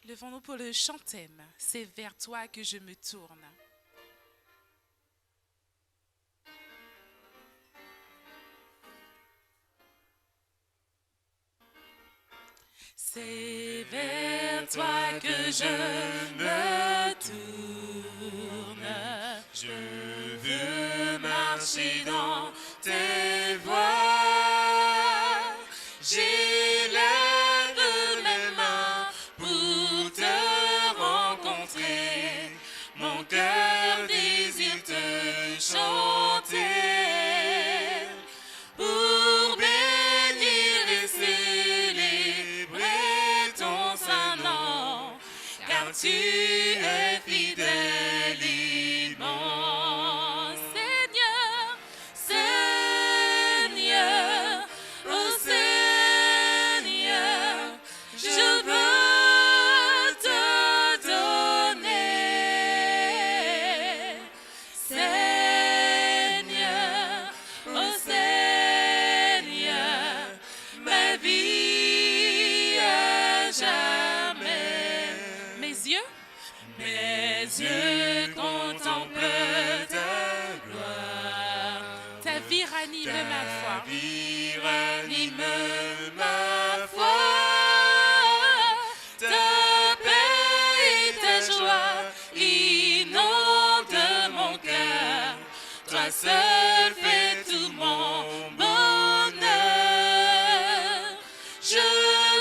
Levons-nous pour le chantème. C'est vers toi que je me tourne. C'est vers toi que je me tourne. Je veux marcher dans tes voies. J'élève mes mains pour te rencontrer. Mon cœur désire te chanter. Pour bénir et célébrer ton saint nom, car tu es fidèle immense. Seigneur, Seigneur, oh Seigneur, je veux te donner. Seigneur, oh Seigneur, ma vie à jamais. Mes yeux contemplent ta gloire. Ta vie ranime ma foi. Ta vie ranime ma foi. Ta paix et ta joie inondent mon cœur. Toi seul fais tout mon bonheur. Je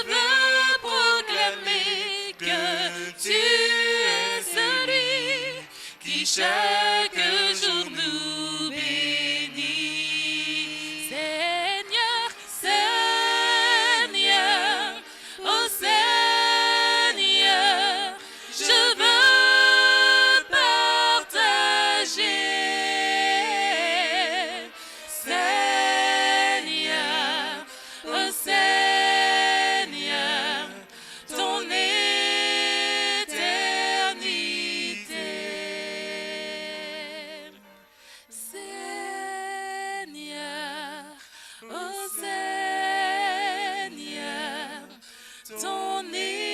veux proclamer que tu es celui qui chaque jour nous bénit. Seigneur, Seigneur, oh Seigneur, je veux partager. Seigneur, oh Seigneur, ton éternité. Seigneur, oh Seigneur, ton éternité.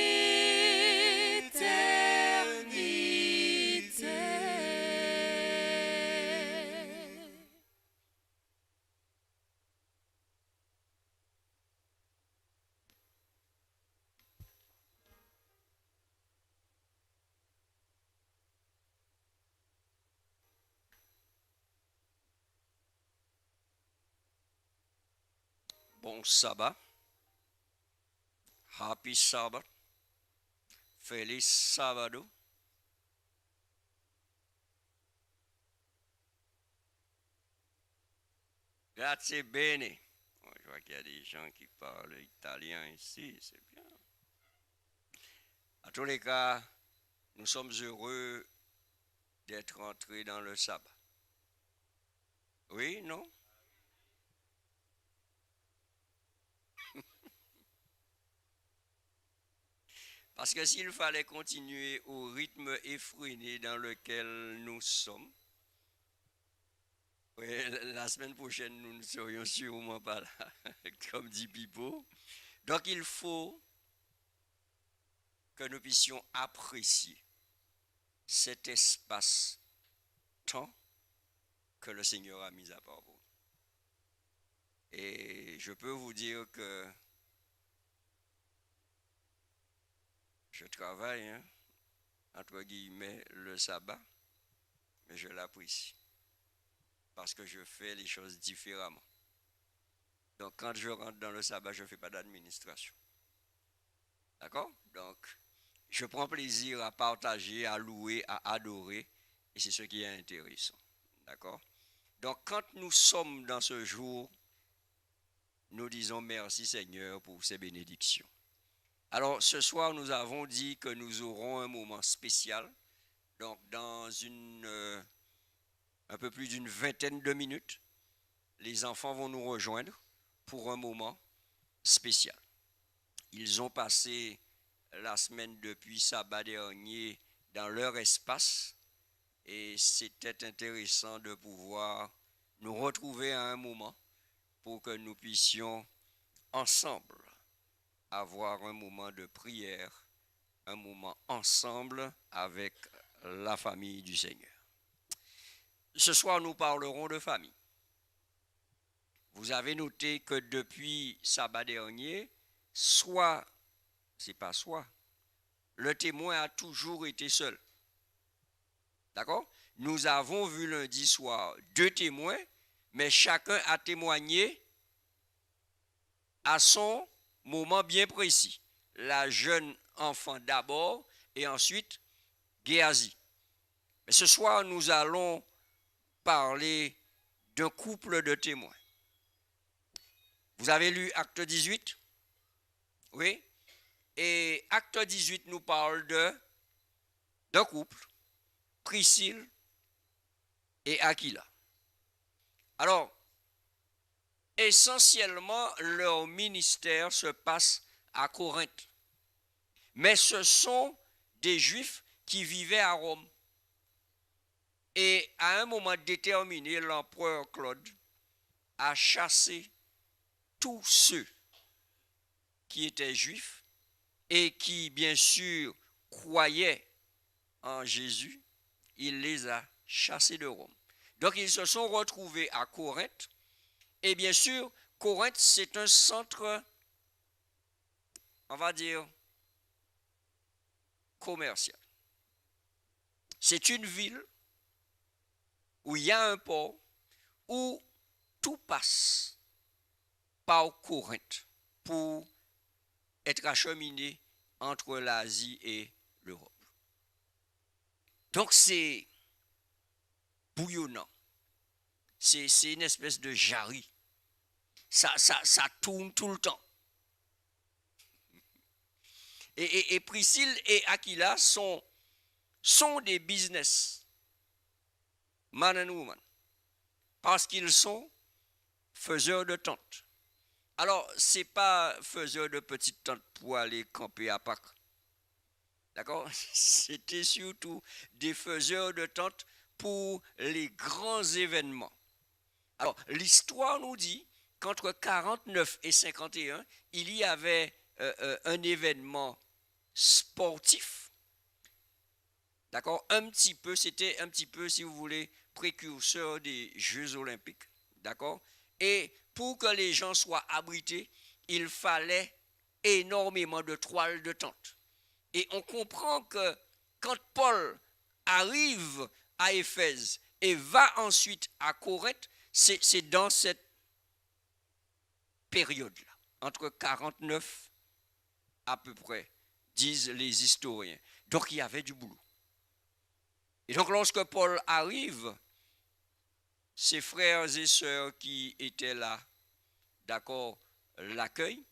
Bon sabbat, happy Sabbath, feliz sábado. Grazie bene. Bon, je vois qu'il y a des gens qui parlent italien ici, c'est bien. À tous les cas, nous sommes heureux d'être entrés dans le sabbat. Oui, non? Parce que s'il fallait continuer au rythme effréné dans lequel nous sommes, oui, la semaine prochaine, nous ne serions sûrement pas là, comme dit Pipo. Donc il faut que nous puissions apprécier cet espace-temps que le Seigneur a mis à part pour nous. Et je peux vous dire que je travaille, entre guillemets, le sabbat, mais je l'apprécie parce que je fais les choses différemment. Donc quand je rentre dans le sabbat, je ne fais pas d'administration. D'accord? Donc, je prends plaisir à partager, à louer, à adorer, et c'est ce qui est intéressant. D'accord? Donc, quand nous sommes dans ce jour, nous disons merci Seigneur pour ces bénédictions. Alors, ce soir, nous avons dit que nous aurons un moment spécial. Donc, dans un peu plus d'une vingtaine de minutes, les enfants vont nous rejoindre pour un moment spécial. Ils ont passé la semaine depuis sabbat dernier dans leur espace et c'était intéressant de pouvoir nous retrouver à un moment pour que nous puissions ensemble avoir un moment de prière un moment ensemble avec la famille du Seigneur. Ce soir, nous parlerons de famille. Vous avez noté que depuis sabbat dernier, le témoin a toujours été seul. D'accord? Nous avons vu lundi soir 2 témoins, mais chacun a témoigné à son moment bien précis. La jeune enfant d'abord et ensuite Géasi. Mais ce soir, nous allons parler d'un couple de témoins. Vous avez lu Acte 18? Oui? Et Acte 18 nous parle d'un couple, Priscille et Aquila. Alors, essentiellement, leur ministère se passe à Corinthe. Mais ce sont des Juifs qui vivaient à Rome. Et à un moment déterminé, l'empereur Claude a chassé tous ceux qui étaient juifs et qui, bien sûr, croyaient en Jésus. Il les a chassés de Rome. Donc, ils se sont retrouvés à Corinthe. Et bien sûr, Corinthe, c'est un centre, on va dire, commercial. C'est une ville où il y a un port, où tout passe par Corinthe pour être acheminé entre l'Asie et l'Europe. Donc c'est bouillonnant. C'est une espèce de jarry. Ça tourne tout le temps. Et Priscille et Aquila sont des business man and woman parce qu'ils sont faiseurs de tentes. Alors, ce n'est pas faiseurs de petites tentes pour aller camper à Pâques. D'accord? C'était surtout des faiseurs de tentes pour les grands événements. Alors, l'histoire nous dit qu'entre 49 et 51, il y avait un événement sportif. D'accord? C'était un petit peu, si vous voulez, précurseur des Jeux Olympiques. D'accord? Et pour que les gens soient abrités, il fallait énormément de toiles de tente. Et on comprend que quand Paul arrive à Éphèse et va ensuite à Corinthe, c'est dans cette période-là, entre 49 à peu près, disent les historiens. Donc il y avait du boulot. Et donc lorsque Paul arrive, ses frères et sœurs qui étaient là, d'accord, l'accueillent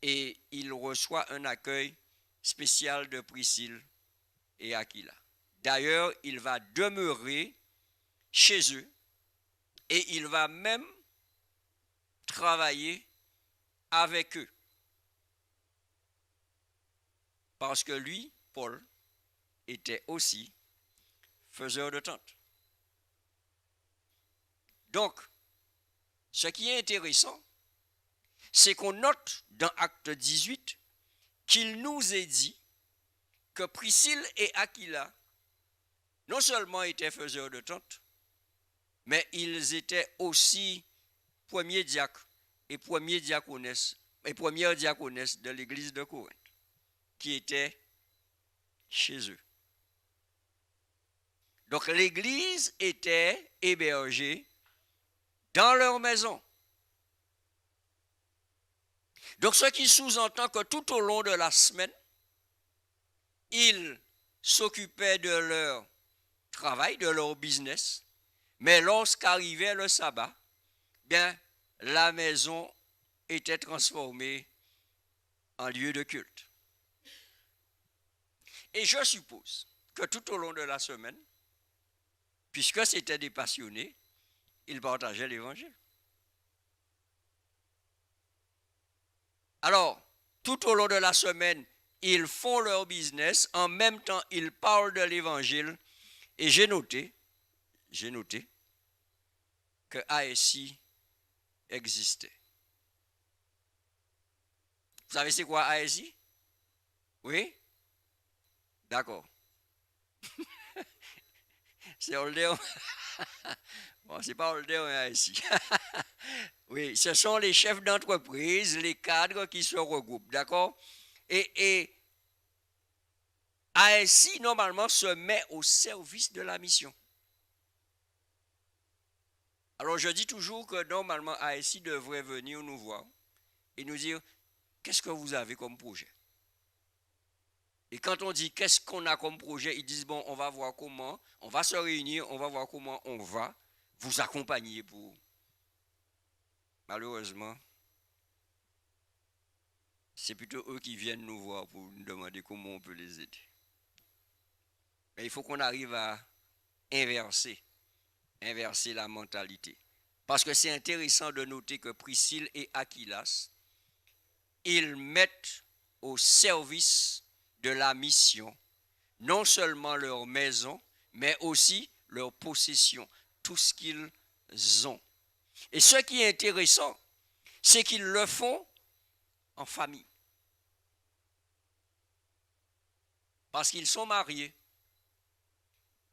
et il reçoit un accueil spécial de Priscille et Aquila. D'ailleurs, il va demeurer chez eux et il va même travailler avec eux. Parce que lui, Paul, était aussi faiseur de tentes. Donc, ce qui est intéressant, c'est qu'on note dans Acte 18 qu'il nous est dit que Priscille et Aquila non seulement étaient faiseurs de tentes, mais ils étaient aussi premiers diacres et premières diaconesses de l'église de Corinthe, qui étaient chez eux. Donc l'église était hébergée dans leur maison. Donc ce qui sous-entend que tout au long de la semaine, ils s'occupaient de leur travail, de leur business, mais lorsqu'arrivait le sabbat, bien, la maison était transformée en lieu de culte. Et je suppose que tout au long de la semaine, puisque c'était des passionnés, ils partageaient l'évangile. Alors, tout au long de la semaine, ils font leur business, en même temps, ils parlent de l'évangile. Et j'ai noté que ASI existait. Vous savez c'est quoi ASI? Oui? D'accord. C'est Oldéon. Bon, c'est pas Oldéon ici. Oui, ce sont les chefs d'entreprise, les cadres qui se regroupent, d'accord? Et ASI, normalement, se met au service de la mission. Alors, je dis toujours que normalement, ASI devrait venir nous voir et nous dire, qu'est-ce que vous avez comme projet? Et quand on dit, qu'est-ce qu'on a comme projet, ils disent, bon, on va voir comment, on va se réunir, on va voir comment on va vous accompagner pour... Malheureusement, c'est plutôt eux qui viennent nous voir pour nous demander comment on peut les aider. Mais il faut qu'on arrive à inverser la mentalité. Parce que c'est intéressant de noter que Priscille et Aquilas, ils mettent au service de la mission non seulement leur maison, mais aussi leur possession, tout ce qu'ils ont. Et ce qui est intéressant, c'est qu'ils le font en famille. Parce qu'ils sont mariés.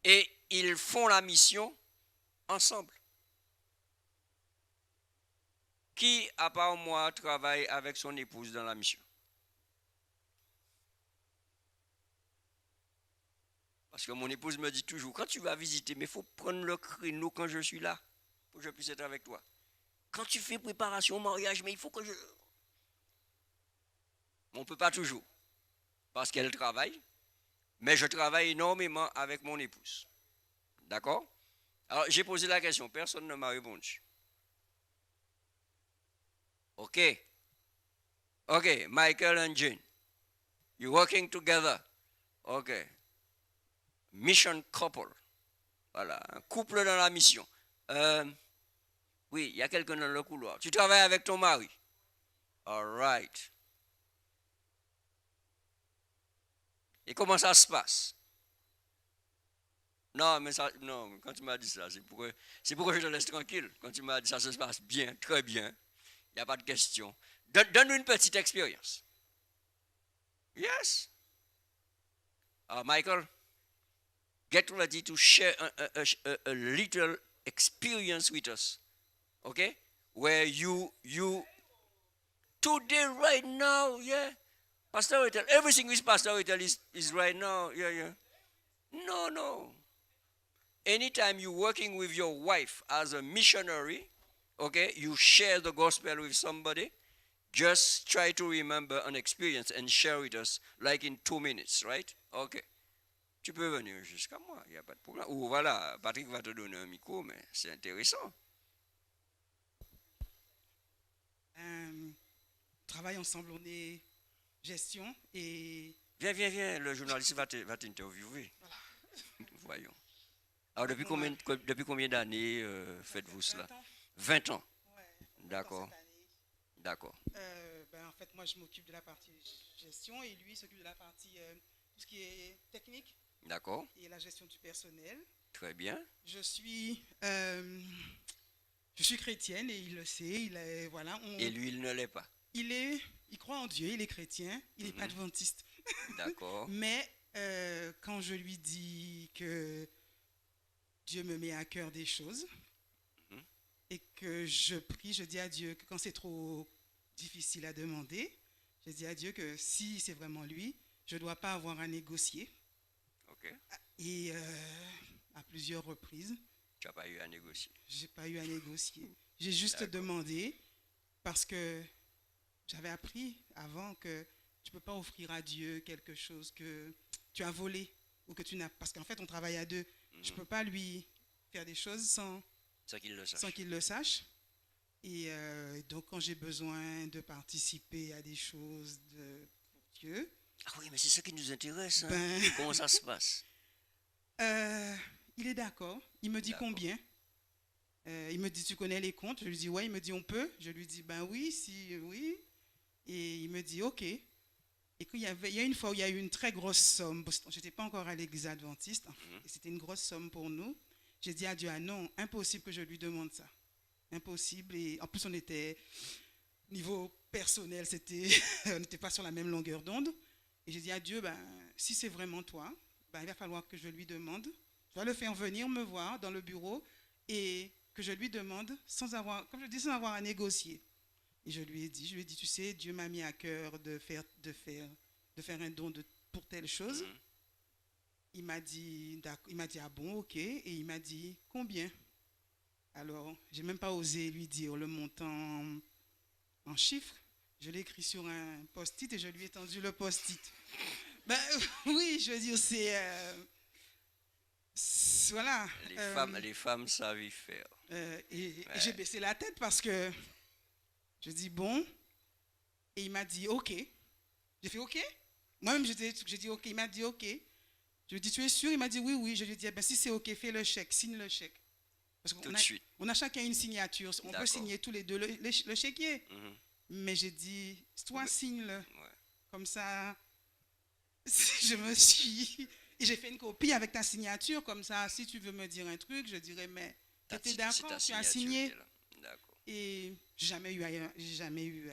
Et ils font la mission ensemble. Qui, à part moi, travaille avec son épouse dans la mission? Parce que mon épouse me dit toujours, quand tu vas visiter, mais il faut prendre le créneau quand je suis là, pour que je puisse être avec toi. Quand tu fais préparation au mariage, mais il faut que je... On ne peut pas toujours, parce qu'elle travaille, mais je travaille énormément avec mon épouse. D'accord? Alors, j'ai posé la question, personne ne m'a répondu. Ok. Ok, Michael and Jane, you're working together. Ok. Mission couple. Voilà, un couple dans la mission. Oui, il y a quelqu'un dans le couloir. Tu travailles avec ton mari. All right. Et comment ça se passe? Non, mais ça, non, quand tu m'as dit ça, c'est pour que je te laisse tranquille. Quand tu m'as dit ça se passe bien, très bien, il n'y a pas de question. Donne-nous une petite expérience. Yes. Michael, get ready to share a little experience with us. Okay? Where you today, right now, yeah. Pastor Whittle, everything with Pastor Whittle is right now, yeah. No. Anytime you're working with your wife as a missionary, okay, you share the gospel with somebody, just try to remember an experience and share with us, like in 2 minutes, right? Okay. Tu peux venir jusqu'à moi, il n'y a pas de problème. Ou voilà, Patrick va te donner un micro, mais c'est intéressant. Travaille ensemble, on est gestion et... Viens, le journaliste va t'interviewer. Voilà. Voyons. Alors, depuis combien d'années faites-vous cela? 20 ans. Ouais, d'accord. D'accord. En fait, moi, je m'occupe de la partie gestion et lui s'occupe de la partie tout ce qui est technique. D'accord. Et la gestion du personnel. Très bien. Je suis chrétienne et il le sait. Voilà, et lui, il ne l'est pas. Il croit en Dieu, il est chrétien, il n'est pas adventiste. D'accord. Mais quand je lui dis que Dieu me met à cœur des choses et que je prie, je dis à Dieu que quand c'est trop difficile à demander, je dis à Dieu que si c'est vraiment lui, je ne dois pas avoir à négocier. Ok. Et à plusieurs reprises. Tu n'as pas eu à négocier? Je n'ai pas eu à négocier. J'ai juste demandé parce que j'avais appris avant que tu ne peux pas offrir à Dieu quelque chose que tu as volé ou que tu n'as... Parce qu'en fait, on travaille à deux. Je ne peux pas lui faire des choses sans qu'il le sache. Et donc, quand j'ai besoin de participer à des choses pour Dieu... Ah oui, mais c'est ce qui nous intéresse. Hein. Comment ça se passe? Il est d'accord. Il me dit combien. Il me dit, tu connais les comptes? Je lui dis, ouais. Il me dit, on peut? Je lui dis, oui. Et il me dit, ok. Et qu'il y a une fois où il y a eu une très grosse somme. Je n'étais pas encore à l'église adventiste. Et c'était une grosse somme pour nous. J'ai dit à Dieu, ah non, impossible que je lui demande ça. Impossible. Et en plus, on était, niveau personnel, on n'était pas sur la même longueur d'onde. Et j'ai dit à Dieu, si c'est vraiment toi, ben, il va falloir que je lui demande. Je dois le faire venir me voir dans le bureau et que je lui demande sans avoir, comme je dis, sans avoir à négocier. Et je lui ai dit, tu sais, Dieu m'a mis à cœur de faire un don pour telle chose. Il m'a dit, ah bon, ok. Et il m'a dit, combien? Alors, j'ai même pas osé lui dire le montant en chiffres. Je l'ai écrit sur un post-it et je lui ai tendu le post-it. Ben, oui, je veux dire, voilà. Les femmes savent y faire. Et j'ai baissé la tête parce que je dis bon. Et il m'a dit ok. J'ai fait ok. Moi-même, j'ai dit ok. Il m'a dit ok. Je lui ai dit, tu es sûr? Il m'a dit oui, oui. Je lui ai dit, eh ben, si c'est ok, fais le chèque, signe le chèque. Parce Tout de suite. On a chacun une signature. On peut signer tous les deux le chéquier. Mais j'ai dit, toi, signe-le. Ouais. Comme ça, je me suis... Et j'ai fait une copie avec ta signature. Comme ça, si tu veux me dire un truc, je dirais, mais tu étais d'accord, tu as signé. D'accord. Et j'ai jamais eu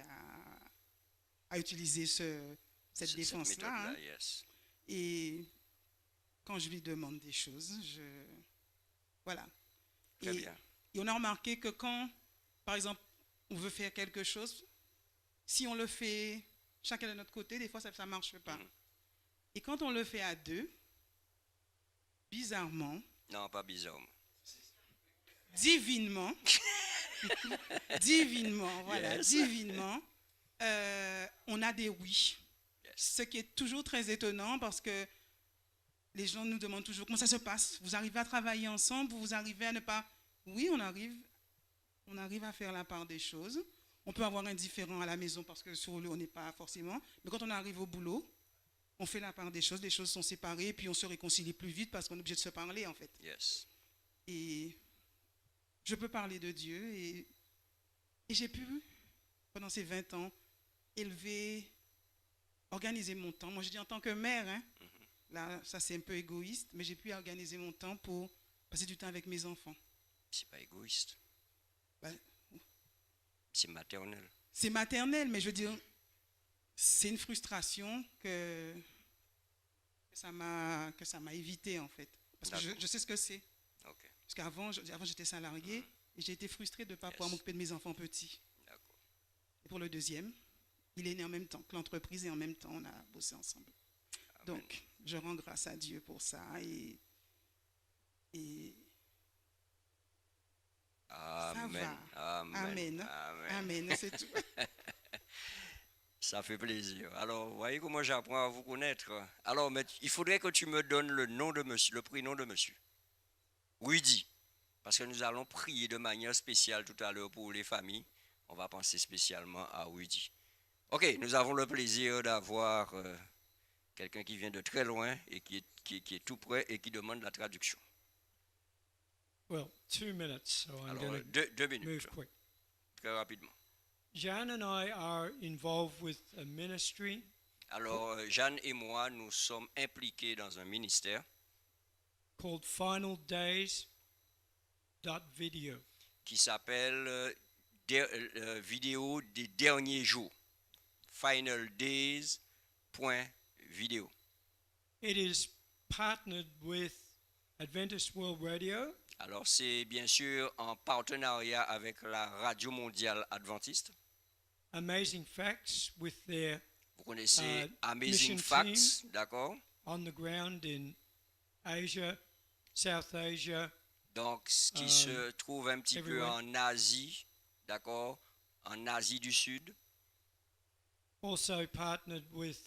à utiliser cette défense-là. Yes. Et quand je lui demande des choses, voilà. Très bien. Et on a remarqué que quand, par exemple, on veut faire quelque chose, si on le fait chacun de notre côté, des fois ça ne marche pas. Et quand on le fait à deux, bizarrement... Non, pas bizarrement. Divinement, voilà, yes. Divinement, on a des oui. Yes. Ce qui est toujours très étonnant parce que les gens nous demandent toujours comment ça se passe. Vous arrivez à travailler ensemble, vous arrivez à ne pas... Oui, on arrive à faire la part des choses. On peut avoir un différend à la maison parce que sur le, on n'est pas forcément. Mais quand on arrive au boulot, on fait la part des choses sont séparées et puis on se réconcilie plus vite parce qu'on est obligé de se parler en fait. Yes. Et je peux parler de Dieu et j'ai pu, pendant ces 20 ans, organiser mon temps. Moi, je dis en tant que mère, hein, là, ça c'est un peu égoïste, mais j'ai pu organiser mon temps pour passer du temps avec mes enfants. C'est pas égoïste. Ben, c'est maternel. C'est maternel, mais je veux dire, c'est une frustration que ça m'a évité en fait. Parce que je sais ce que c'est. Okay. Parce qu'avant, j'étais salarié et j'ai été frustré de ne pas pouvoir m'occuper de mes enfants petits. D'accord. Et pour le deuxième, il est né en même temps que l'entreprise et en même temps, on a bossé ensemble. Amen. Donc, je rends grâce à Dieu pour ça et Amen. Ça va. Amen. Amen. Amen, c'est tout. Ça fait plaisir. Alors, vous voyez comment j'apprends à vous connaître. Alors, mais il faudrait que tu me donnes le nom de monsieur, le prénom de monsieur. Rudy. Parce que nous allons prier de manière spéciale tout à l'heure pour les familles. On va penser spécialement à Rudy. Ok, nous avons le plaisir d'avoir quelqu'un qui vient de très loin et qui est tout près et qui demande la traduction. Well, 2 minutes, so I'm Alors, going deux to minutes. move quick. Très rapidement. Jan and I are involved with a ministry Alors, Jeanne et moi, nous sommes impliqués dans un ministère called Final Days Video. Qui s'appelle Vidéo des derniers jours. Final Days.video. It is partnered with Adventist World Radio. Alors, c'est bien sûr en partenariat avec la Radio Mondiale Adventiste. Amazing Facts with their Vous connaissez Amazing mission Facts, d'accord? on the ground in Asia, South Asia. Donc, ce qui se trouve un petit peu everywhere. en Asie, d'accord? En Asie du Sud. Also partnered with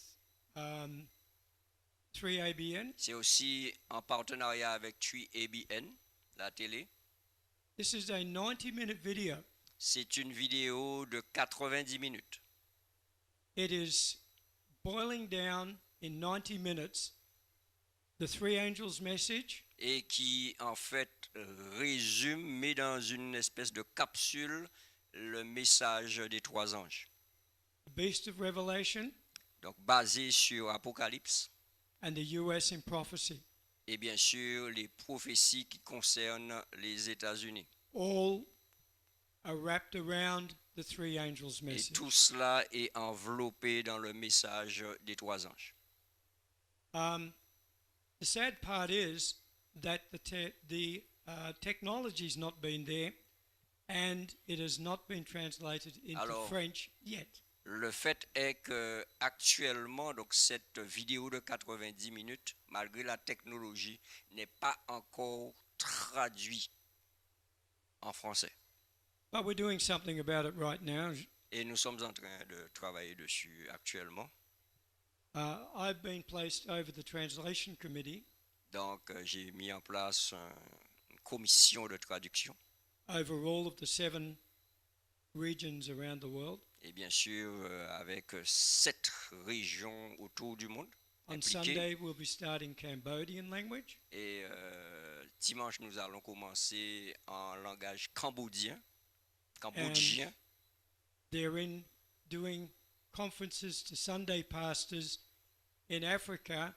3ABN. C'est aussi en partenariat avec 3ABN, la télé. This is a 90-minute video. C'est une vidéo de 90 minutes. It is boiling down in 90 minutes the three angels' message, Et qui, en fait, résume, met dans une espèce de capsule, le message des trois anges. the beast of Revelation, Donc, basé sur Apocalypse. and the US in prophecy. Et bien sûr, les prophéties qui concernent les États-Unis. All are wrapped around the three angels' Et message. tout cela est enveloppé dans le message des trois anges. The sad part is that the technology's not been there, and it has not been translated into Alors, French yet. Le fait est que actuellement, donc cette vidéo de 90 minutes, malgré la technologie, n'est pas encore traduite en français. But we're doing something about it right now. Et nous sommes en train de travailler dessus actuellement. I've been placed over the translation committee Donc, j'ai mis en place une commission de traduction. over all of the 7 regions around the world. Et bien sûr, avec 7 régions autour du monde On impliquées. Sunday, we'll be starting Cambodian language. Et dimanche, nous allons commencer en langage cambodgien. They're in doing conferences to Sunday pastors in Africa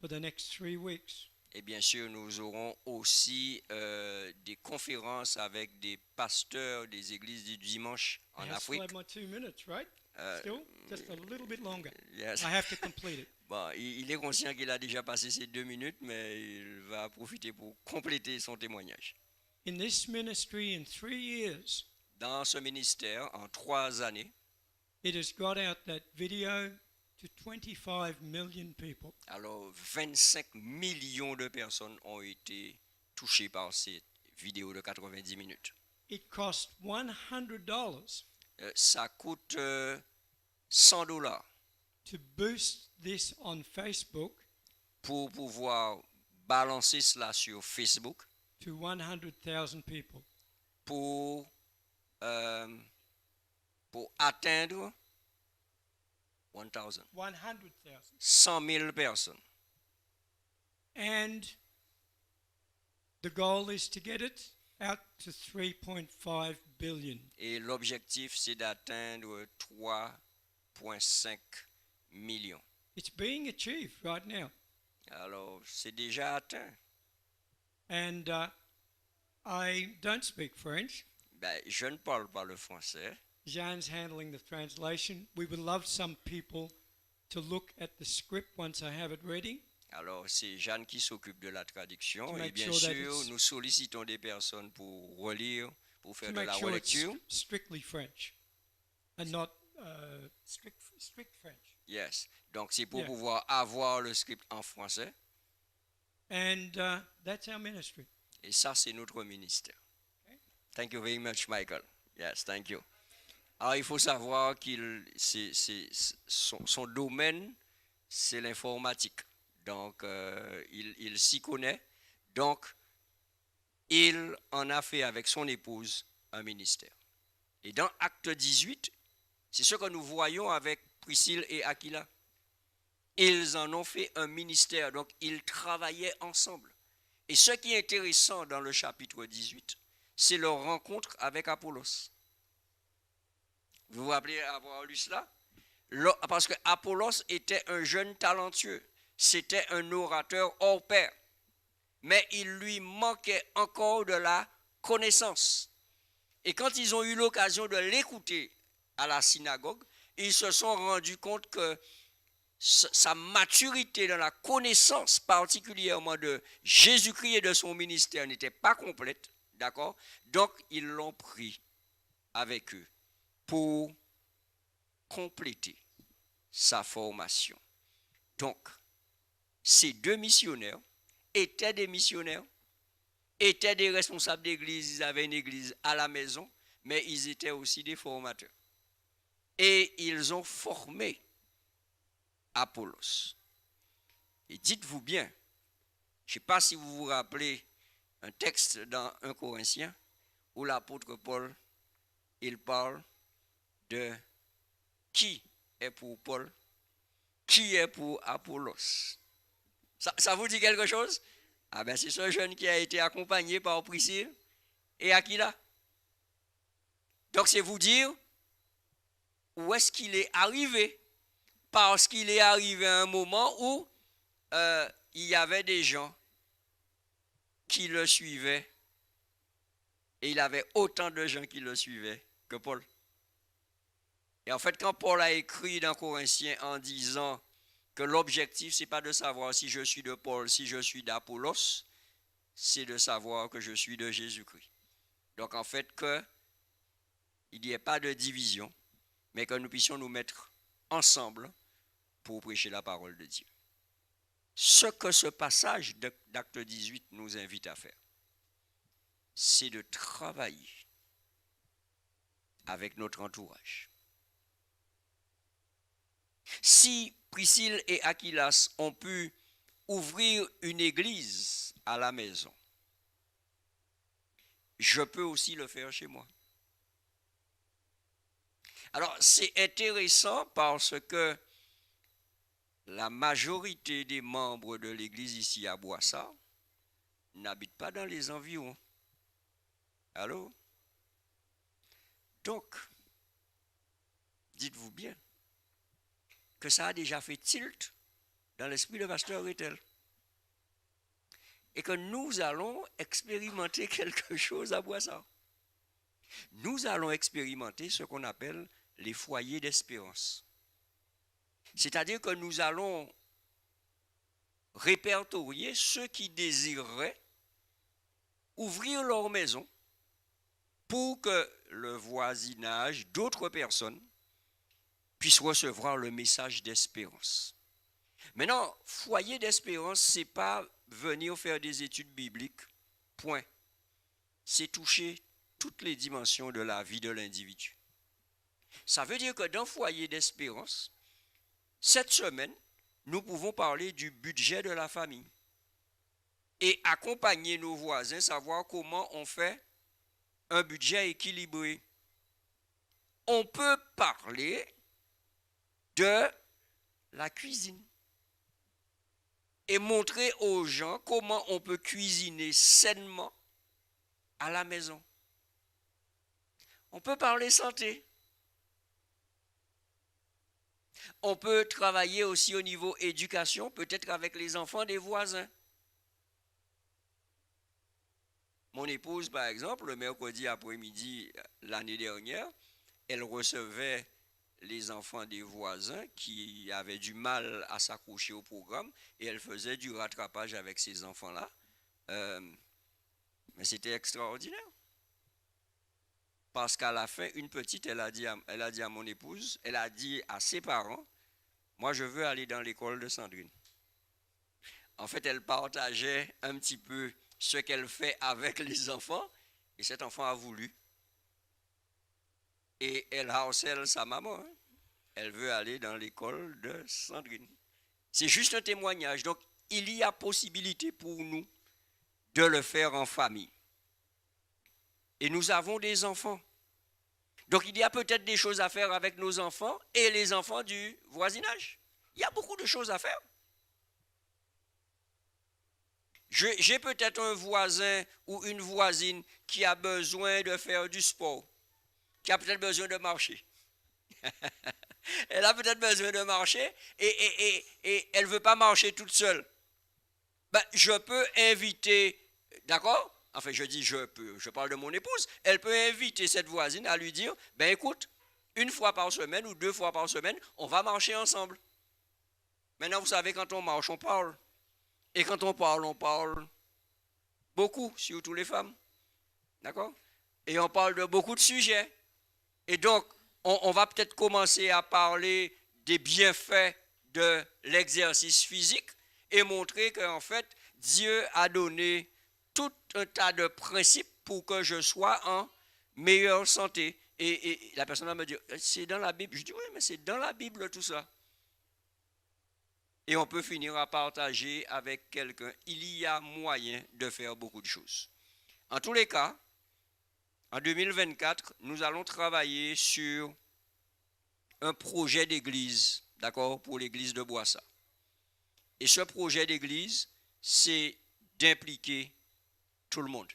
for the next 3 weeks. Et bien sûr, nous aurons aussi des conférences avec des pasteurs des églises du dimanche en I still Afrique. have my 2 minutes, right? Still? Just a little bit longer. Yes. I have to complete it. Bon, il est conscient qu'il a déjà passé ses 2 minutes, mais il va profiter pour compléter son témoignage. In this ministry, in 3 years, Dans ce ministère, en 3 années, it has got out that video to 25 million people. alors 25 millions de personnes ont été touchées par cette vidéo de 90 minutes. It cost $100 Ça coûte $100 to boost this on Facebook pour pouvoir balancer cela sur Facebook to 100,000 people. pour atteindre 100,000. 100 000 personnes. And the goal is to get it out to 3.5 billion. Et l'objectif, c'est d'atteindre 3,5 millions. It's being achieved right now. Alors, c'est déjà atteint. And I don't speak French. Ben, je ne parle pas le français. Jean's handling the translation. We would love some people to look at the script once I have it ready. Alors, c'est Jeanne qui s'occupe de la traduction. To Et make bien sure that sûr, it's- nous sollicitons des personnes pour relire, pour faire To de make la sure it's relecture. strictly French and not strict French. Yes. Donc, c'est pour Yeah. pouvoir avoir le script en français. And that's our ministry. Et ça, c'est notre ministère. Okay. Thank you very much, Michael. Yes, thank you. Alors, il faut savoir son domaine, c'est l'informatique. Donc, il s'y connaît. Donc, il en a fait avec son épouse un ministère. Et dans Acte 18, c'est ce que nous voyons avec Priscille et Aquila. Ils en ont fait un ministère. Donc, ils travaillaient ensemble. Et ce qui est intéressant dans le chapitre 18, c'est leur rencontre avec Apollos. Vous vous rappelez avoir lu cela? Parce que Apollos était un jeune talentueux. C'était un orateur hors pair. Mais il lui manquait encore de la connaissance. Et quand ils ont eu l'occasion de l'écouter à la synagogue, ils se sont rendus compte que sa maturité dans la connaissance particulièrement de Jésus-Christ et de son ministère n'était pas complète, d'accord? Donc, ils l'ont pris avec eux pour compléter sa formation. Donc, ces 2 missionnaires étaient des missionnaires, étaient des responsables d'église, ils avaient une église à la maison, mais ils étaient aussi des formateurs. Et ils ont formé Apollos. Et dites-vous bien, je ne sais pas si vous vous rappelez un texte dans 1 Corinthiens où l'apôtre Paul, il parle de qui est pour Paul, qui est pour Apollos. Ça vous dit quelque chose? Ah ben c'est ce jeune qui a été accompagné par Priscille et Aquila. Donc c'est vous dire où est-ce qu'il est arrivé. Parce qu'il est arrivé à un moment où il y avait des gens qui le suivaient. Et il avait autant de gens qui le suivaient que Paul. Et en fait, quand Paul a écrit dans Corinthiens en disant que l'objectif, ce n'est pas de savoir si je suis de Paul, si je suis d'Apollos, c'est de savoir que je suis de Jésus-Christ. Donc en fait, qu'il n'y ait pas de division, mais que nous puissions nous mettre ensemble pour prêcher la parole de Dieu. Ce que ce passage d'Acte 18 nous invite à faire, c'est de travailler avec notre entourage. Si Priscille et Aquilas ont pu ouvrir une église à la maison, je peux aussi le faire chez moi. Alors, c'est intéressant parce que la majorité des membres de l'église ici à Boissard n'habitent pas dans les environs. Allô? Donc, dites-vous bien que ça a déjà fait tilt dans l'esprit de pasteur Rethel. Et que nous allons expérimenter quelque chose à Boissard. Nous allons expérimenter ce qu'on appelle les foyers d'espérance. C'est-à-dire que nous allons répertorier ceux qui désireraient ouvrir leur maison pour que le voisinage d'autres personnes puissent recevoir le message d'espérance. Maintenant, foyer d'espérance, ce n'est pas venir faire des études bibliques, point. C'est toucher toutes les dimensions de la vie de l'individu. Ça veut dire que dans foyer d'espérance, cette semaine, nous pouvons parler du budget de la famille et accompagner nos voisins, savoir comment on fait un budget équilibré. On peut parler de la cuisine et montrer aux gens comment on peut cuisiner sainement à la maison. On peut parler santé. On peut travailler aussi au niveau éducation, peut-être avec les enfants des voisins. Mon épouse, par exemple, le mercredi après-midi l'année dernière, elle recevait les enfants des voisins qui avaient du mal à s'accrocher au programme et elle faisait du rattrapage avec ces enfants-là. Mais c'était extraordinaire. Parce qu'à la fin, une petite, elle a dit à mon épouse, elle a dit à ses parents, moi je veux aller dans l'école de Sandrine. En fait, elle partageait un petit peu ce qu'elle fait avec les enfants et cet enfant a voulu. Et elle harcèle sa maman. Hein. Elle veut aller dans l'école de Sandrine. C'est juste un témoignage. Donc, il y a possibilité pour nous de le faire en famille. Et nous avons des enfants. Donc, il y a peut-être des choses à faire avec nos enfants et les enfants du voisinage. Il y a beaucoup de choses à faire. J'ai peut-être un voisin ou une voisine qui a besoin de faire du sport, qui a peut-être besoin de marcher. Elle a peut-être besoin de marcher et elle ne veut pas marcher toute seule. Ben, je peux inviter, d'accord? Enfin, je parle de mon épouse. Elle peut inviter cette voisine à lui dire, ben écoute, une fois par semaine ou 2 fois par semaine, on va marcher ensemble. Maintenant, vous savez, quand on marche, on parle. Et quand on parle beaucoup, surtout les femmes. D'accord? Et on parle de beaucoup de sujets. Et donc, on va peut-être commencer à parler des bienfaits de l'exercice physique et montrer qu'en fait, Dieu a donné tout un tas de principes pour que je sois en meilleure santé. Et la personne va me dire, c'est dans la Bible. Je dis, oui, mais c'est dans la Bible tout ça. Et on peut finir à partager avec quelqu'un. Il y a moyen de faire beaucoup de choses. En tous les cas, en 2024, nous allons travailler sur un projet d'église, d'accord, pour l'église de Boissard. Et ce projet d'église, c'est d'impliquer tout le monde.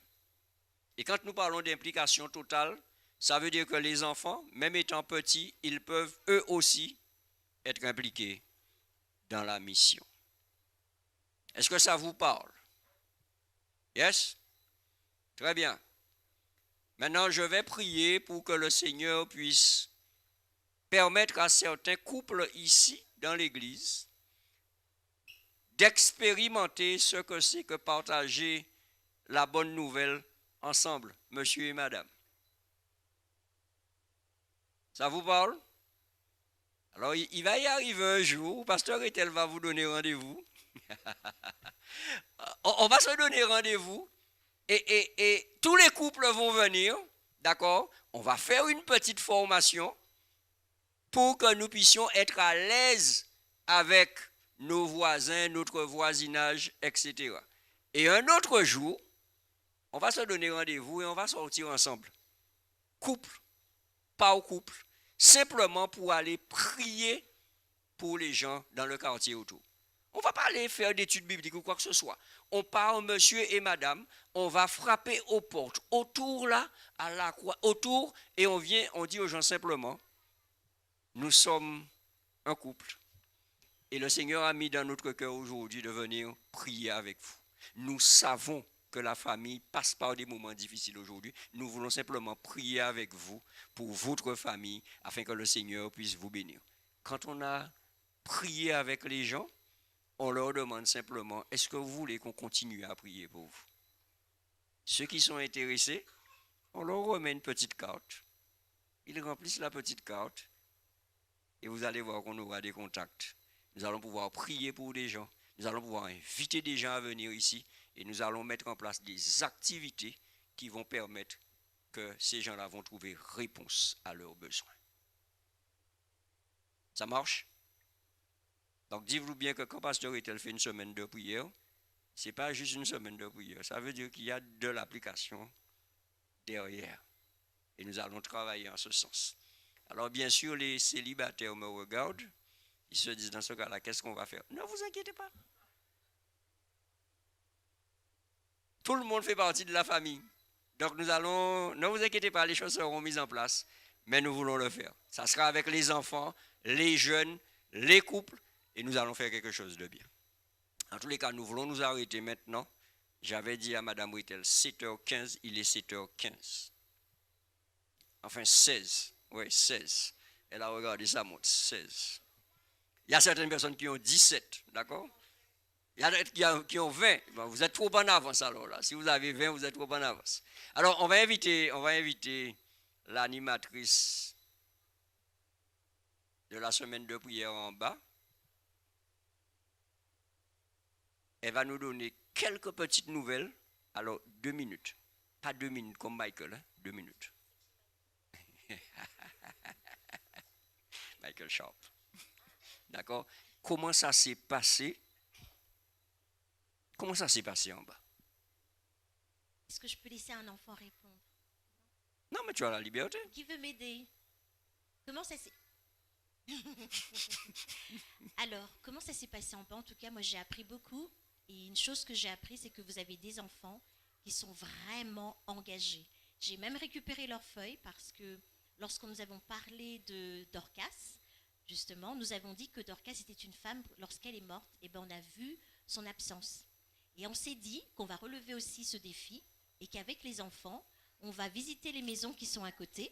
Et quand nous parlons d'implication totale, ça veut dire que les enfants, même étant petits, ils peuvent eux aussi être impliqués dans la mission. Est-ce que ça vous parle? Yes? Très bien. Maintenant, je vais prier pour que le Seigneur puisse permettre à certains couples ici, dans l'église, d'expérimenter ce que c'est que partager la bonne nouvelle ensemble, monsieur et madame. Ça vous parle? Alors, il va y arriver un jour, pasteur Etel va vous donner rendez-vous. On va se donner rendez-vous et tous les couples vont venir, d'accord? On va faire une petite formation pour que nous puissions être à l'aise avec nos voisins, notre voisinage, etc. Et un autre jour, on va se donner rendez-vous et on va sortir ensemble. Couple, pas au couple, simplement pour aller prier pour les gens dans le quartier autour. On ne va pas aller faire d'études bibliques ou quoi que ce soit. On part, monsieur et madame, on va frapper aux portes, autour là, à la croix, autour, et on dit aux gens simplement, nous sommes un couple. Et le Seigneur a mis dans notre cœur aujourd'hui de venir prier avec vous. Nous savons que la famille passe par des moments difficiles aujourd'hui. Nous voulons simplement prier avec vous pour votre famille afin que le Seigneur puisse vous bénir. Quand on a prié avec les gens, on leur demande simplement, est-ce que vous voulez qu'on continue à prier pour vous? Ceux qui sont intéressés, on leur remet une petite carte. Ils remplissent la petite carte et vous allez voir qu'on aura des contacts. Nous allons pouvoir prier pour des gens. Nous allons pouvoir inviter des gens à venir ici et nous allons mettre en place des activités qui vont permettre que ces gens-là vont trouver réponse à leurs besoins. Ça marche? Donc, dites-vous bien que quand Pasteur Etel fait une semaine de prière, ce n'est pas juste une semaine de prière. Ça veut dire qu'il y a de l'application derrière. Et nous allons travailler en ce sens. Alors, bien sûr, les célibataires me regardent. Ils se disent dans ce cas-là, qu'est-ce qu'on va faire? Ne vous inquiétez pas. Tout le monde fait partie de la famille. Donc, ne vous inquiétez pas, les choses seront mises en place. Mais nous voulons le faire. Ça sera avec les enfants, les jeunes, les couples. Et nous allons faire quelque chose de bien. En tous les cas, nous voulons nous arrêter maintenant. J'avais dit à Mme Whittel, 7h15, il est 7h15. Enfin, 16. Oui, 16. Elle a regardé sa montre, 16. Il y a certaines personnes qui ont 17, d'accord? Il y a d'autres qui ont 20. Bon, vous êtes trop en avance alors là. Si vous avez 20, vous êtes trop en avance. Alors, on va inviter l'animatrice de la semaine de prière en bas. Elle va nous donner quelques petites nouvelles. Alors, 2 minutes. Pas 2 minutes comme Michael, hein? 2 minutes. Michael Sharp. D'accord? Comment ça s'est passé? Comment ça s'est passé en bas? Est-ce que je peux laisser un enfant répondre? Non, mais tu as la liberté. Qui veut m'aider? Comment ça s'est... Alors, comment ça s'est passé en bas? En tout cas, moi, j'ai appris beaucoup. Et une chose que j'ai appris, c'est que vous avez des enfants qui sont vraiment engagés. J'ai même récupéré leurs feuilles parce que lorsque nous avons parlé de Dorcas, justement, nous avons dit que Dorcas était une femme, lorsqu'elle est morte, et ben on a vu son absence. Et on s'est dit qu'on va relever aussi ce défi et qu'avec les enfants, on va visiter les maisons qui sont à côté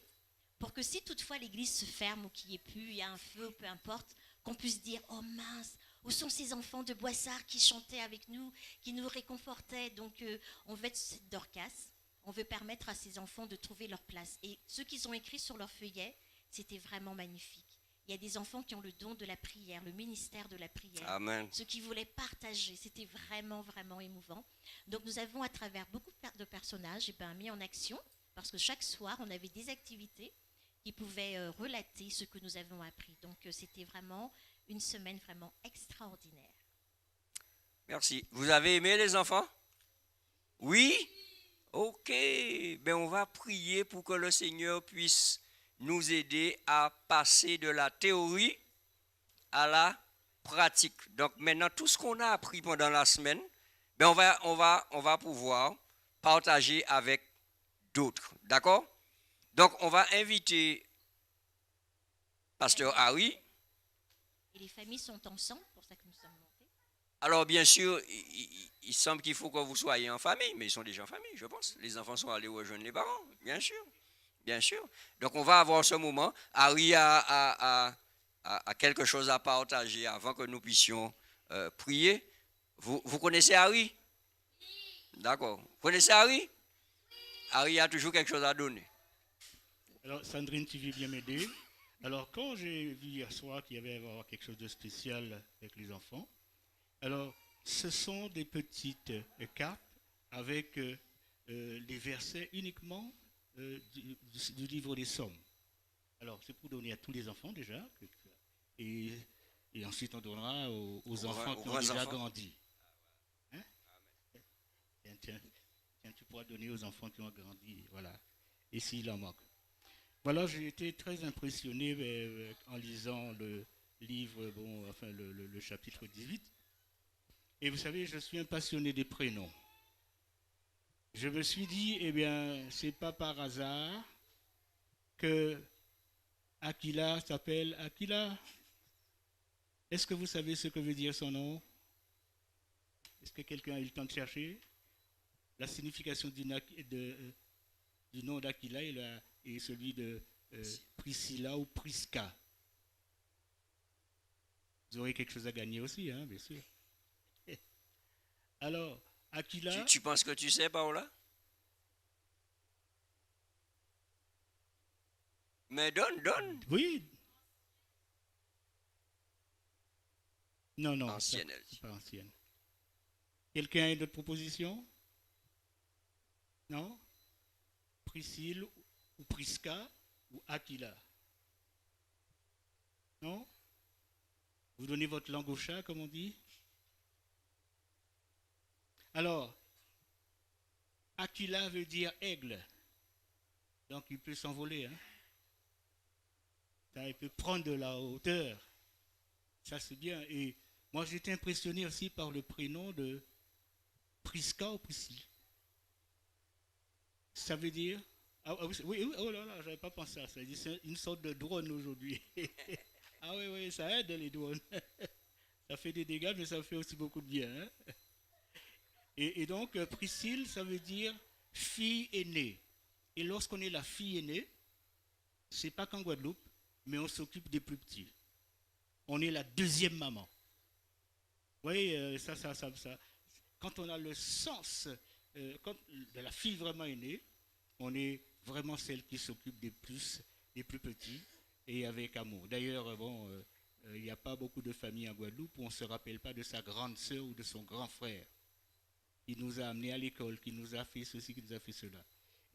pour que si toutefois l'église se ferme ou qu'il n'y ait plus, il y a un feu, peu importe, qu'on puisse dire « Oh mince, où sont ces enfants de Boissard qui chantaient avec nous, qui nous réconfortaient ?» Donc on veut être cette Dorcas, on veut permettre à ces enfants de trouver leur place. Et ce qu'ils ont écrit sur leur feuillet, c'était vraiment magnifique. Il y a des enfants qui ont le don de la prière, le ministère de la prière. Amen. Ceux qui voulaient partager, c'était vraiment, vraiment émouvant. Donc nous avons, à travers beaucoup de personnages, mis en action, parce que chaque soir, on avait des activités qui pouvaient relater ce que nous avons appris. Donc c'était vraiment une semaine vraiment extraordinaire. Merci. Vous avez aimé les enfants? Oui? Ok. Ben on va prier pour que le Seigneur puisse nous aider à passer de la théorie à la pratique. Donc maintenant, tout ce qu'on a appris pendant la semaine, ben on va pouvoir partager avec d'autres. D'accord? Donc on va inviter Pasteur Harry. Et les familles sont ensemble, pour ça que nous sommes montés. Alors bien sûr, il semble qu'il faut que vous soyez en famille, mais ils sont déjà en famille, je pense. Les enfants sont allés rejoindre les parents, bien sûr. Bien sûr. Donc, on va avoir ce moment. Harry a quelque chose à partager avant que nous puissions prier. Vous connaissez Harry? D'accord. Vous connaissez Harry? Harry a toujours quelque chose à donner. Alors, Sandrine, tu veux bien m'aider? Alors, quand j'ai vu hier soir qu'il y avait à avoir quelque chose de spécial avec les enfants, alors, ce sont des petites cartes avec les versets uniquement du livre des Sommes. Alors, c'est pour donner à tous les enfants déjà, et ensuite on donnera aux enfants qui ont déjà grandi. Hein? Tiens, tu pourras donner aux enfants qui ont grandi, voilà. Et s'il en manque. Voilà, j'ai été très impressionné en lisant le livre, le chapitre 18. Et vous savez, je suis un passionné des prénoms. Je me suis dit, eh bien, c'est pas par hasard que Aquila s'appelle Aquila. Est-ce que vous savez ce que veut dire son nom? Est-ce que quelqu'un a eu le temps de chercher? La signification du nom d'Aquila et celui de Priscilla ou Prisca. Vous aurez quelque chose à gagner aussi, hein, bien sûr. Alors, Aquila... Tu penses que tu sais, Paola? Mais donne. Oui. Non, Ancienne, elle c'est dit. pas ancienne. Quelqu'un a une autre proposition? Non? Priscille ou Prisca ou Aquila? Non? Vous donnez votre langue au chat, comme on dit? Alors, Aquila veut dire aigle. Donc il peut s'envoler. Hein? Ça, il peut prendre de la hauteur. Ça, c'est bien. Et moi, j'étais impressionné aussi par le prénom de Prisca ou Priscille. Ça veut dire... oui, oh là là, j'avais pas pensé à ça. C'est une sorte de drone aujourd'hui. Ah oui, ça aide les drones. Ça fait des dégâts, mais ça fait aussi beaucoup de bien. Hein? Et donc, Priscille, ça veut dire fille aînée. Et lorsqu'on est la fille aînée, c'est pas qu'en Guadeloupe, mais on s'occupe des plus petits. On est la deuxième maman. Vous voyez, ça. Quand on a le sens de la fille vraiment aînée, on est vraiment celle qui s'occupe des plus petits et avec amour. D'ailleurs, il n'y a pas beaucoup de familles en Guadeloupe où on ne se rappelle pas de sa grande sœur ou de son grand frère qui nous a amenés à l'école, qui nous a fait ceci, qui nous a fait cela.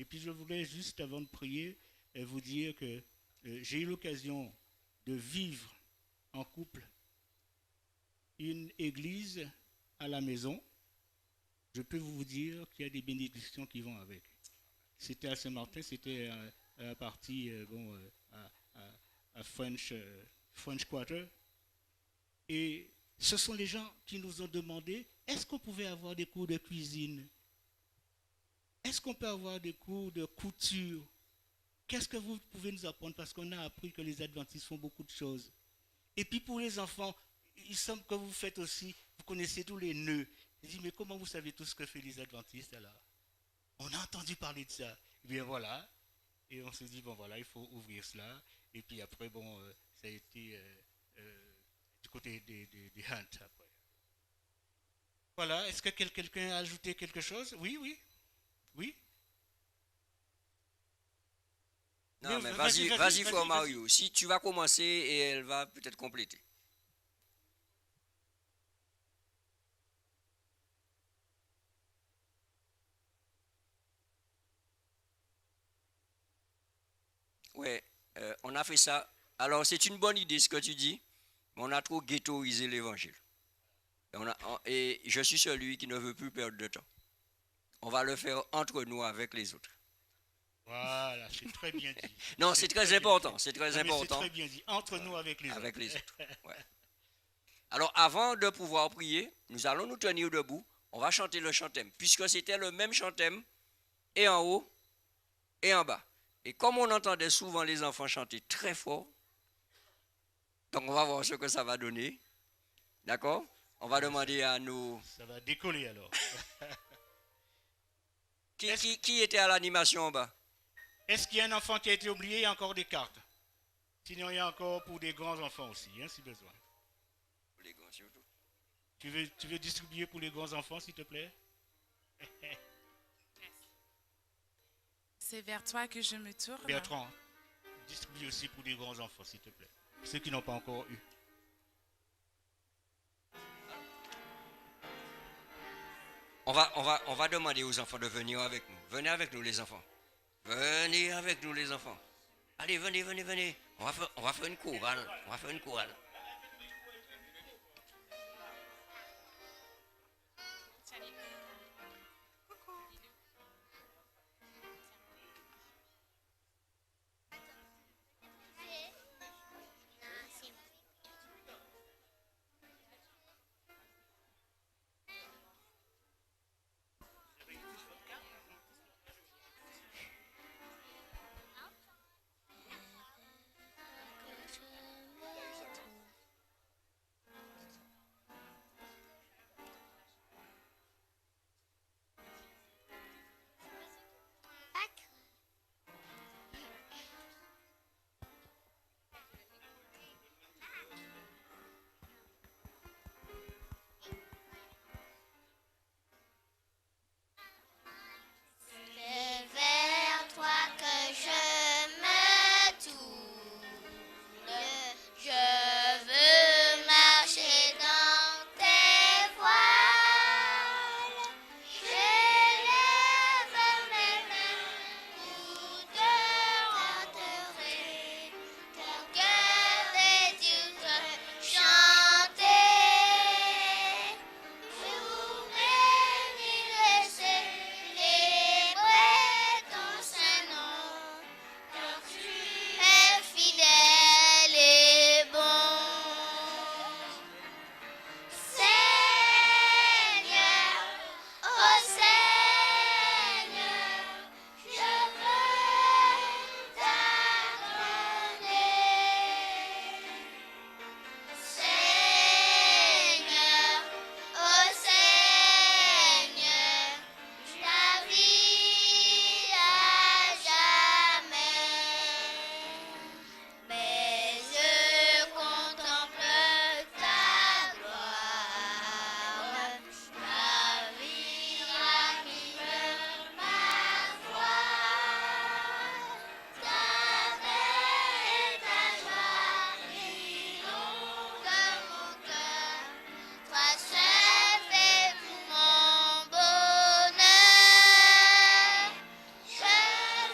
Et puis je voulais juste, avant de prier, vous dire que j'ai eu l'occasion de vivre en couple une église à la maison. Je peux vous dire qu'il y a des bénédictions qui vont avec. C'était à Saint-Martin, c'était à la partie à French Quarter. Et ce sont les gens qui nous ont demandé, est-ce qu'on pouvait avoir des cours de cuisine? Est-ce qu'on peut avoir des cours de couture? Qu'est-ce que vous pouvez nous apprendre? Parce qu'on a appris que les adventistes font beaucoup de choses. Et puis pour les enfants, il semble que vous faites aussi, vous connaissez tous les nœuds. Je dis, mais comment vous savez tout ce que fait les adventistes alors? On a entendu parler de ça. Et bien voilà. Et on se dit, bon voilà, il faut ouvrir cela. Et puis après, ça a été du côté des Hunt après. Voilà, est-ce que quelqu'un a ajouté quelque chose? Oui. Non, mais vas-y, Frère Mario. Si tu vas commencer et elle va peut-être compléter. Ouais, on a fait ça. Alors, c'est une bonne idée ce que tu dis, mais on a trop ghettoisé l'évangile. Et je suis celui qui ne veut plus perdre de temps. On va le faire entre nous avec les autres. Voilà, c'est très bien dit. Non, c'est très important. C'est très important. C'est très bien dit. Entre nous avec les autres. Avec les autres. Ouais. Alors, avant de pouvoir prier, nous allons nous tenir debout. On va chanter le chantème, puisque c'était le même chantème, et en haut, et en bas. Et comme on entendait souvent les enfants chanter très fort, donc on va voir ce que ça va donner. D'accord? On va demander à nos... Ça va décoller alors. Qui était à l'animation en bas? Est-ce qu'il y a un enfant qui a été oublié? Il y a encore des cartes. Sinon, il y a encore pour des grands enfants aussi, hein, si besoin. Les grands surtout. Tu veux distribuer pour les grands enfants, s'il te plaît? C'est vers toi que je me tourne. Bertrand, distribue aussi pour les grands enfants, s'il te plaît. Ceux qui n'ont pas encore eu. On va demander aux enfants de venir avec nous. Venez avec nous, les enfants. Venez avec nous, les enfants. Allez, venez, venez, venez. On va faire une chorale. On va faire une chorale. C'est vers toi que je me tourne. Je veux marcher dans tes voiles. J'élève mes mains pour te rencontrer. Ton cœur et Dieu te chanter. Vous bénirez, célébrer ton saint nom, car tu es fidèle et bon. Seigneur, oh Seigneur, je veux t'adorer. Seigneur, oh Seigneur, ta vie à jamais. Mes yeux contemplent ta gloire, ma vie ranime ma foi. Ta paix et ta joie inondent mon cœur. Toi seul fais mon bonheur. Je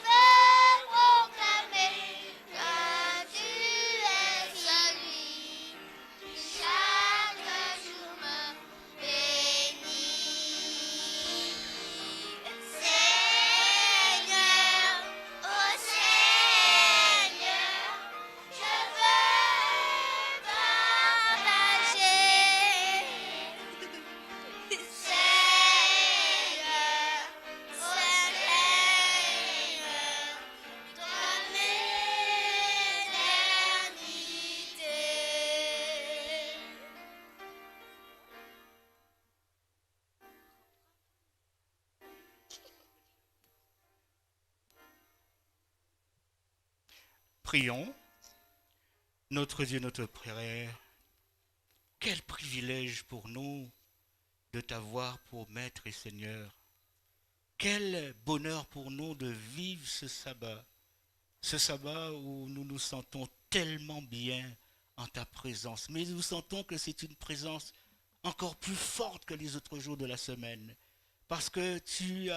veux proclamer que tu es celui qui chaque jour me bénit. Seigneur, oh Seigneur, je veux partager. Seigneur, oh Seigneur, ton éternité. Prions. Notre Dieu, notre Père, quel privilège pour nous de t'avoir pour Maître et Seigneur. Quel bonheur pour nous de vivre ce sabbat où nous nous sentons tellement bien en ta présence. Mais nous sentons que c'est une présence encore plus forte que les autres jours de la semaine. Parce que tu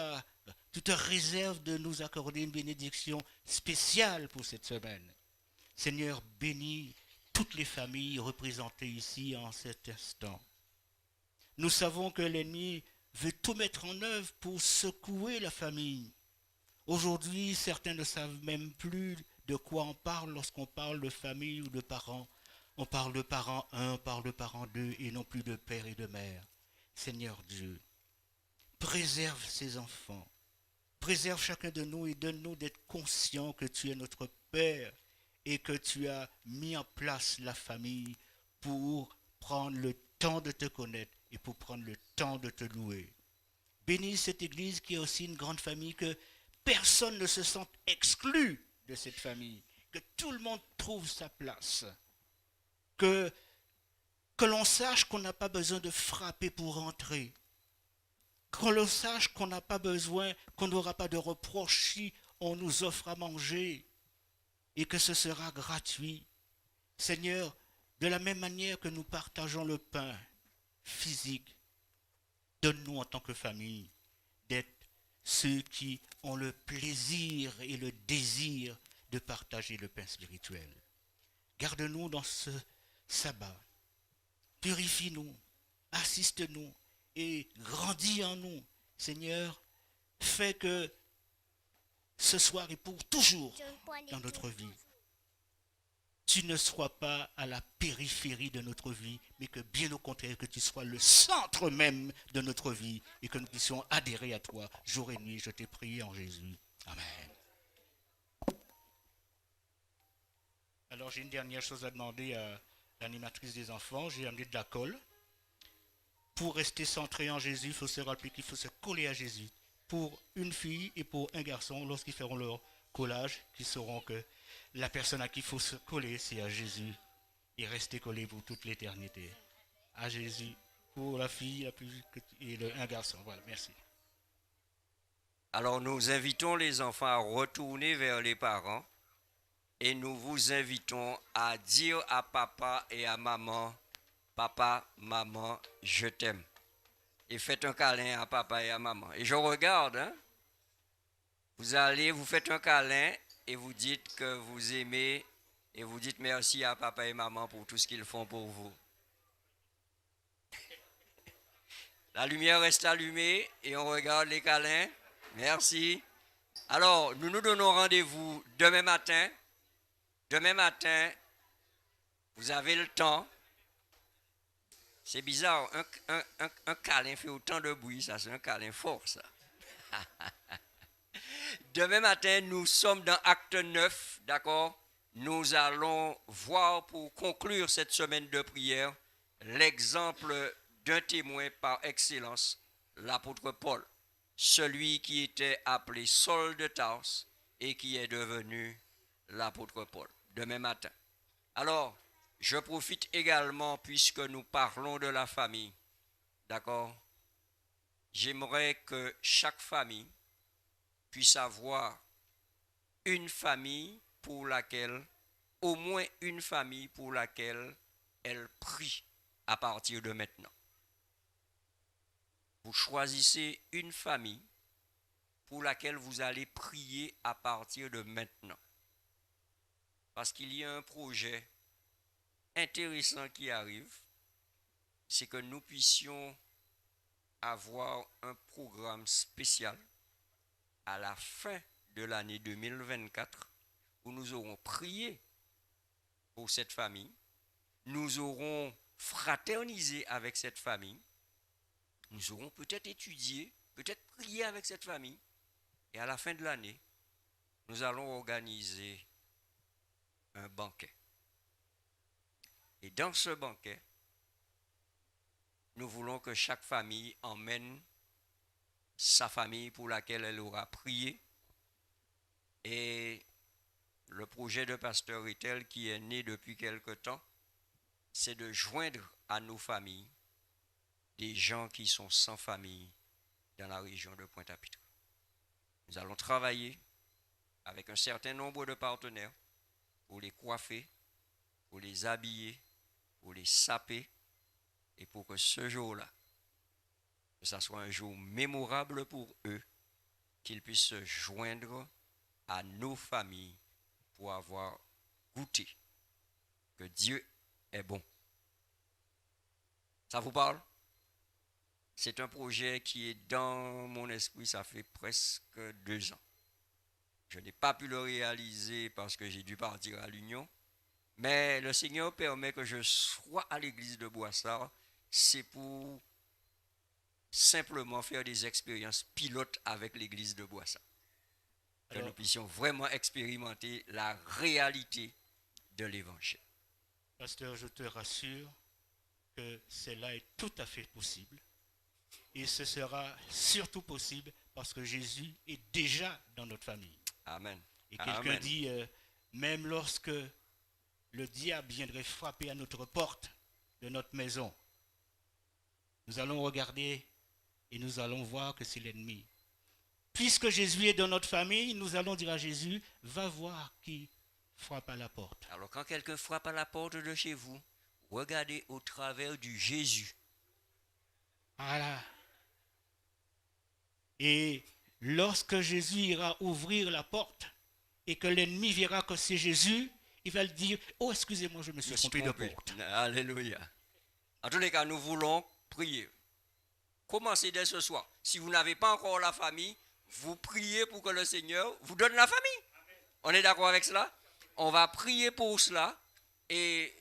te réserves de nous accorder une bénédiction spéciale pour cette semaine. Seigneur, bénis toutes les familles représentées ici en cet instant. Nous savons que l'ennemi veut tout mettre en œuvre pour secouer la famille. Aujourd'hui, certains ne savent même plus de quoi on parle lorsqu'on parle de famille ou de parents. On parle de parents 1, on parle de parents 2 et non plus de père et de mère. Seigneur Dieu, préserve ces enfants. Préserve chacun de nous et donne-nous d'être conscients que tu es notre Père et que tu as mis en place la famille pour prendre le temps de te connaître et pour prendre le temps de te louer. Bénis cette église qui est aussi une grande famille, que personne ne se sente exclu de cette famille, que tout le monde trouve sa place, que Que l'on sache qu'on n'a pas besoin de frapper pour entrer. Que l'on sache qu'on n'a pas besoin, qu'on n'aura pas de reproches si on nous offre à manger et que ce sera gratuit. Seigneur, de la même manière que nous partageons le pain physique, donne-nous en tant que famille d'être ceux qui ont le plaisir et le désir de partager le pain spirituel. Garde-nous dans ce sabbat. Purifie-nous, assiste-nous et grandis en nous. Seigneur, fais que ce soir et pour toujours dans notre vie, tu ne sois pas à la périphérie de notre vie, mais que bien au contraire, que tu sois le centre même de notre vie et que nous puissions adhérer à toi jour et nuit. Je t'ai prié en Jésus. Amen. Alors j'ai une dernière chose à demander à l'animatrice des enfants. J'ai amené de la colle. Pour rester centré en Jésus, il faut se rappeler qu'il faut se coller à Jésus. Pour une fille et pour un garçon, lorsqu'ils feront leur collage, qu'ils sauront que la personne à qui il faut se coller, c'est à Jésus. Et rester collé pour toute l'éternité. À Jésus. Pour la fille et un garçon. Voilà, merci. Alors nous invitons les enfants à retourner vers les parents et nous vous invitons à dire à papa et à maman, papa, maman, je t'aime. Et faites un câlin à papa et à maman. Et je regarde, hein? Vous faites un câlin et vous dites que vous aimez et vous dites merci à papa et maman pour tout ce qu'ils font pour vous. La lumière reste allumée et on regarde les câlins. Merci. Alors, nous nous donnons rendez-vous demain matin. Demain matin, vous avez le temps. C'est bizarre, un câlin fait autant de bruit, ça c'est un câlin fort, ça. Demain matin, nous sommes dans Acte 9, d'accord? Nous allons voir pour conclure cette semaine de prière l'exemple d'un témoin par excellence, l'apôtre Paul, celui qui était appelé Saul de Tarse et qui est devenu l'apôtre Paul, demain matin. Alors, je profite également, puisque nous parlons de la famille, d'accord? J'aimerais que chaque famille puisse avoir une famille pour laquelle, au moins une famille pour laquelle elle prie à partir de maintenant. Vous choisissez une famille pour laquelle vous allez prier à partir de maintenant. Parce qu'il y a un projet intéressant qui arrive, c'est que nous puissions avoir un programme spécial à la fin de l'année 2024 où nous aurons prié pour cette famille, nous aurons fraternisé avec cette famille, nous aurons peut-être étudié, peut-être prié avec cette famille, et à la fin de l'année, nous allons organiser un banquet. Et dans ce banquet, nous voulons que chaque famille emmène sa famille pour laquelle elle aura prié. Et le projet de Pasteur Etel qui est né depuis quelque temps, c'est de joindre à nos familles des gens qui sont sans famille dans la région de Pointe-à-Pitre. Nous allons travailler avec un certain nombre de partenaires pour les coiffer, pour les habiller, pour les saper, et pour que ce jour-là, que ça soit un jour mémorable pour eux, qu'ils puissent se joindre à nos familles pour avoir goûté que Dieu est bon. Ça vous parle? C'est un projet qui est dans mon esprit, ça fait presque 2 ans. Je n'ai pas pu le réaliser parce que j'ai dû partir à l'Union, mais le Seigneur permet que je sois à l'église de Boissard. C'est pour simplement faire des expériences pilotes avec l'église de Boissard. Que nous puissions vraiment expérimenter la réalité de l'évangile. Pasteur, je te rassure que cela est tout à fait possible. Et ce sera surtout possible parce que Jésus est déjà dans notre famille. Amen. Et quelqu'un dit, même lorsque le diable viendrait frapper à notre porte de notre maison, nous allons regarder et nous allons voir que c'est l'ennemi. Puisque Jésus est dans notre famille, nous allons dire à Jésus, va voir qui frappe à la porte. Alors quand quelqu'un frappe à la porte de chez vous, regardez au travers du Jésus. Voilà. Et lorsque Jésus ira ouvrir la porte et que l'ennemi verra que c'est Jésus, il va le dire, oh excusez-moi, je me suis trompé de porte. Alléluia. En tous les cas, nous voulons prier. Commencez dès ce soir. Si vous n'avez pas encore la famille, vous priez pour que le Seigneur vous donne la famille. On est d'accord avec cela? On va prier pour cela et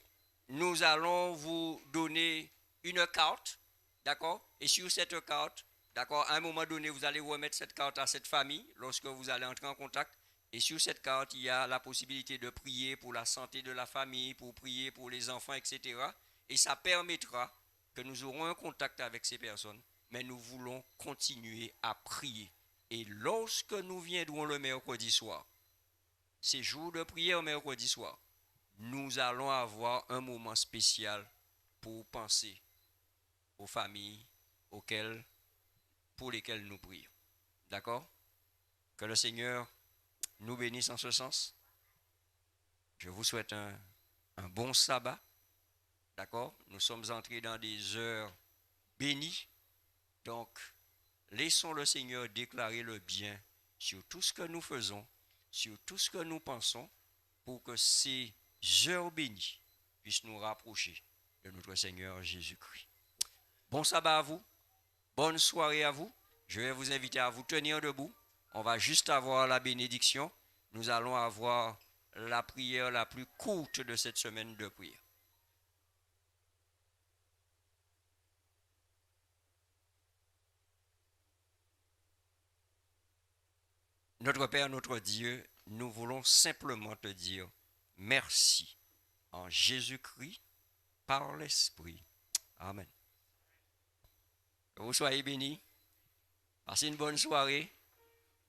nous allons vous donner une carte, d'accord? Et sur cette carte, d'accord, à un moment donné, vous allez remettre cette carte à cette famille lorsque vous allez entrer en contact. Et sur cette carte, il y a la possibilité de prier pour la santé de la famille, pour prier pour les enfants, etc. Et ça permettra que nous aurons un contact avec ces personnes, mais nous voulons continuer à prier. Et lorsque nous viendrons le mercredi soir, ces jours de prière mercredi soir, nous allons avoir un moment spécial pour penser aux familles pour lesquelles nous prions. D'accord? Que le Seigneur nous bénisse en ce sens. Je vous souhaite un bon sabbat. D'accord? Nous sommes entrés dans des heures bénies. Donc, laissons le Seigneur déclarer le bien sur tout ce que nous faisons, sur tout ce que nous pensons, pour que ces heures bénies puissent nous rapprocher de notre Seigneur Jésus-Christ. Bon sabbat à vous. Bonne soirée à vous. Je vais vous inviter à vous tenir debout. On va juste avoir la bénédiction. Nous allons avoir la prière la plus courte de cette semaine de prière. Notre Père, notre Dieu, nous voulons simplement te dire merci en Jésus-Christ par l'Esprit. Amen. Que vous soyez bénis. Passez une bonne soirée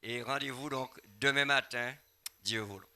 et rendez-vous donc demain matin, Dieu voulant.